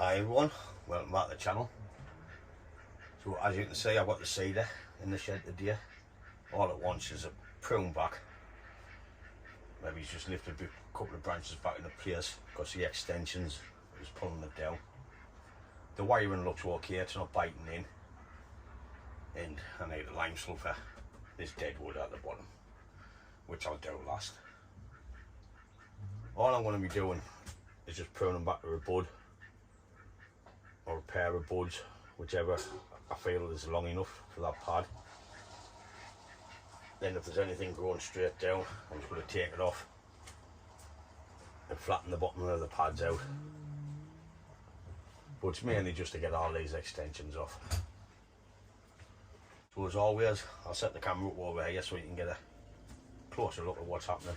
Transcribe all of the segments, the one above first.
Hi everyone, welcome back to the channel. So as you can see, I've got the cedar in the shed today. All at once is a prune back. Maybe he's just lifted a couple of branches back into place because the extensions is pulling it down. The wiring looks okay, it's not biting in. And I need a lime sulphur, this dead wood at the bottom, which I'll do last. All I'm going to be doing is just pruning back to a bud or a pair of buds, whichever I feel is long enough for that pad. Then if there's anything growing straight down, I'm just going to take it off and flatten the bottom of the pads out. But it's mainly just to get all these extensions off. So as always, I'll set the camera up over here so you can get a closer look at what's happening.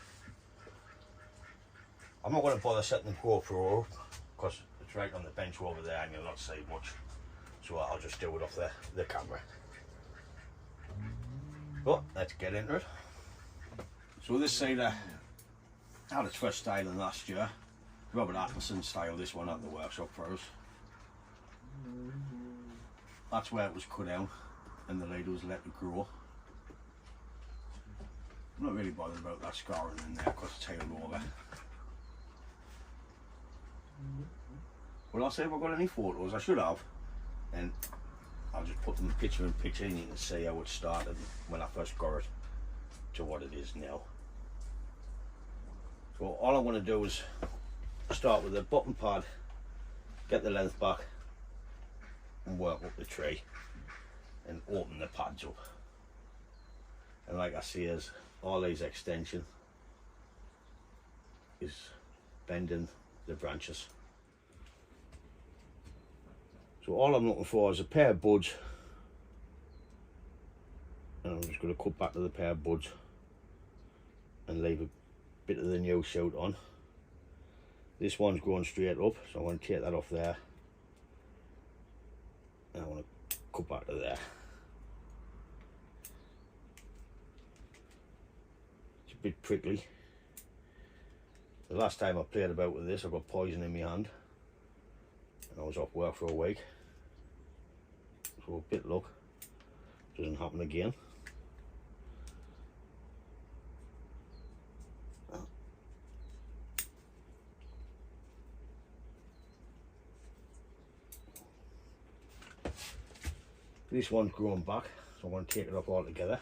I'm not going to bother setting the GoPro up because it's right on the bench over there and you'll not see much. So I'll just do it off the camera. But let's get into it. So this cedar had its first styling last year. Robert Atkinson styled this one at the workshop for us. That's where it was cut out and the lady was let it grow. I'm not really bothered about that scarring in there because it's tailed over. Well, I'll see if I've got any photos. I should have, and I'll just put them picture in picture and you can see how it started when I first got it to what it is now. So all I'm going to do is start with the bottom pad, get the length back and work up the tree and open the pads up. And like I see, is all these extension is bending the branches. So all I'm looking for is a pair of buds, and I'm just going to cut back to the pair of buds and leave a bit of the new shoot on. This one's going straight up, so I'm going to take that off there and I want to cut back to there. It's a bit prickly. The last time I played about with this, I got poison in my hand and I was off work for a week. So a bit luck, doesn't happen again. This one's growing back, so I'm going to take it off altogether.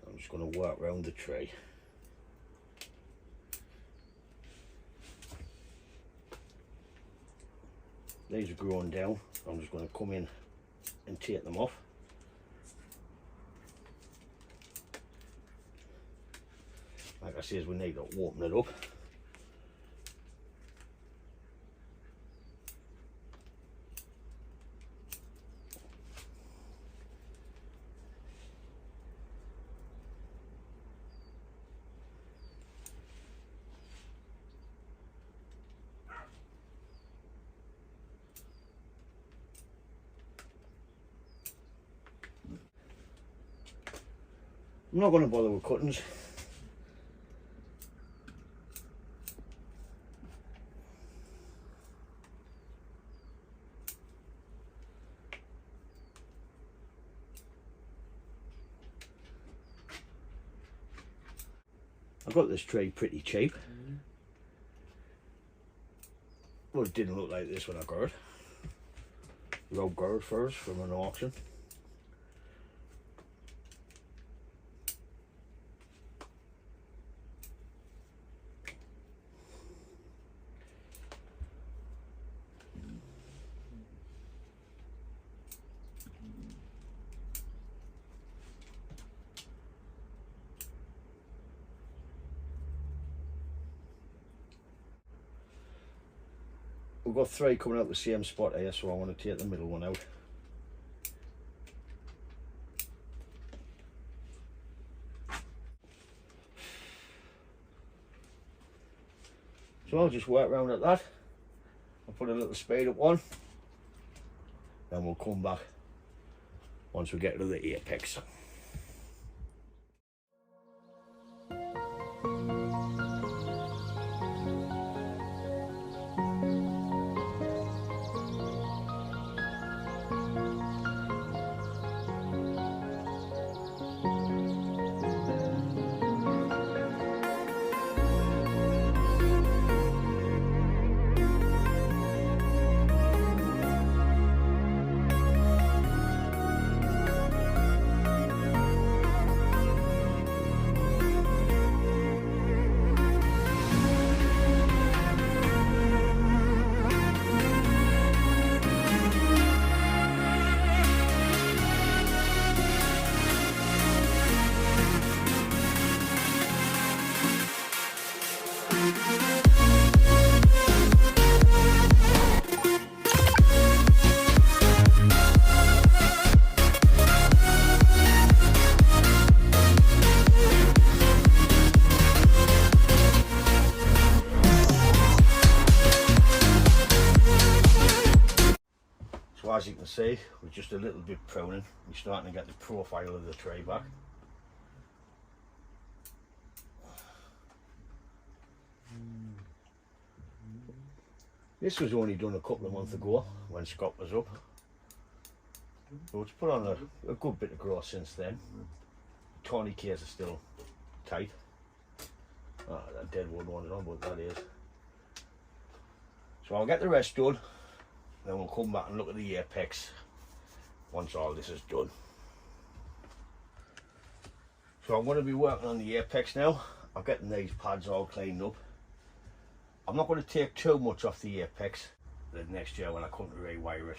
I'm just going to work around the tree. These are growing down, so I'm just going to come in and take them off. Like I said, we need to open it up. I'm not going to bother with cuttings. I got this tree pretty cheap. Well, it didn't look like this when I got it. Rob got it first from an auction. We've got three coming out the same spot here, so I want to take the middle one out. So I'll just work around at that. I'll put a little speed up one, then we'll come back once we get to the apex. as you can see, with just a little bit pruning, we're starting to get the profile of the tray back. This was only done a couple of months ago when Scott was up. So it's put on a good bit of growth since then. Tourniquets are still tight. Oh, that dead wood one's on, but that is. So I'll get the rest done, then we'll come back and look at the apex once all this is done. So I'm going to be working on the apex now. I'm getting these pads all cleaned up. I'm not going to take too much off the apex. The next year when I come to rewire it,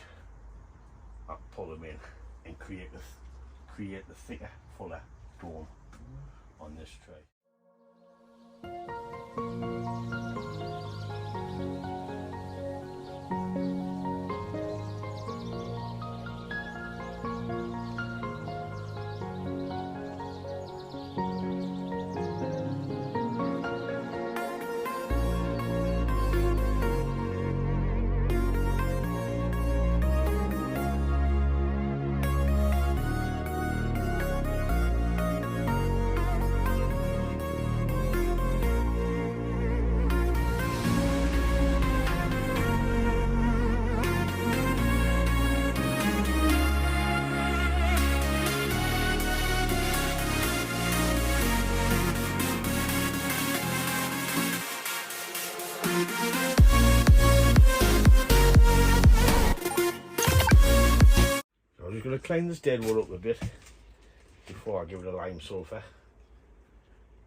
I'll pull them in and create the thicker, fuller dome on this tray. I'm just going to clean this dead wood up a bit before I give it a lime sulphur,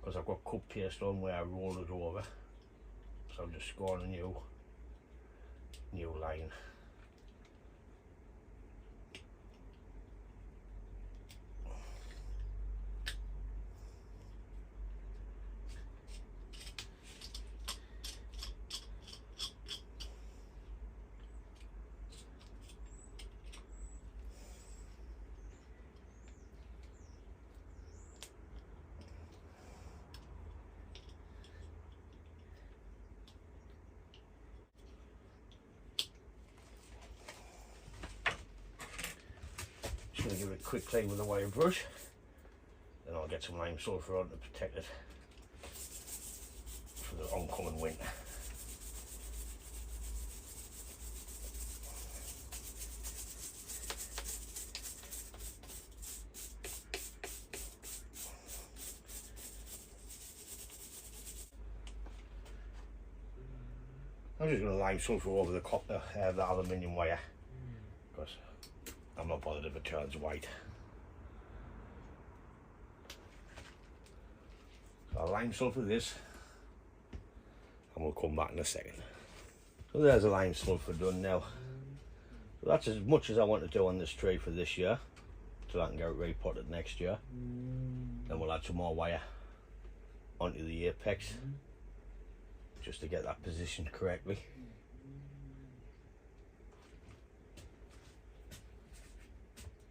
because I've got cut paste on where I rolled it over, so I'm just scoring a new line. Just going to give it a quick clean with a wire brush, then I'll get some lime sulphur on to protect it for the oncoming winter. I'm just going to lime sulphur over the copper, the aluminium wire, because I'm not bothered if it turns white. So I'll lime sulphur this, and we'll come back in a second. So there's a lime sulphur done now. So that's as much as I want to do on this tray for this year, so I can get it repotted next year. Then we'll add some more wire onto the apex, just to get that positioned correctly.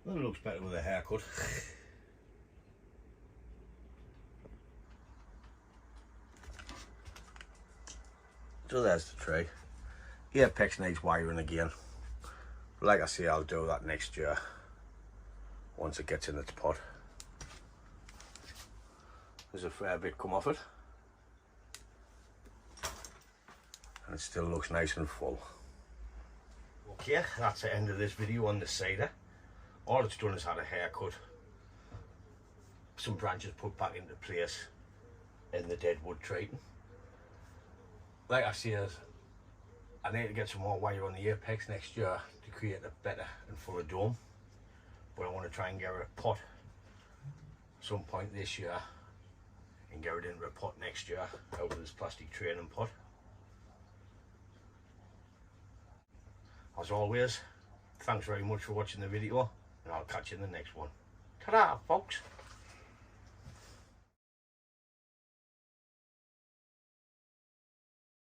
Well, it looks better with a haircut. So there's the tray. The apex needs wiring again. But like I say, I'll do that next year once it gets in its pot. There's a fair bit come off it, and it still looks nice and full. Okay, that's the end of this video on the cedar. All it's done is had a haircut, some branches put back into place in the dead wood treating. Like I said, I need to get some more wire on the apex next year to create a better and fuller dome, but I want to try and get a pot some point this year and get it into a pot next year out of this plastic training pot. As always, thanks very much for watching the video, and I'll catch you in the next one. Ta-da, folks!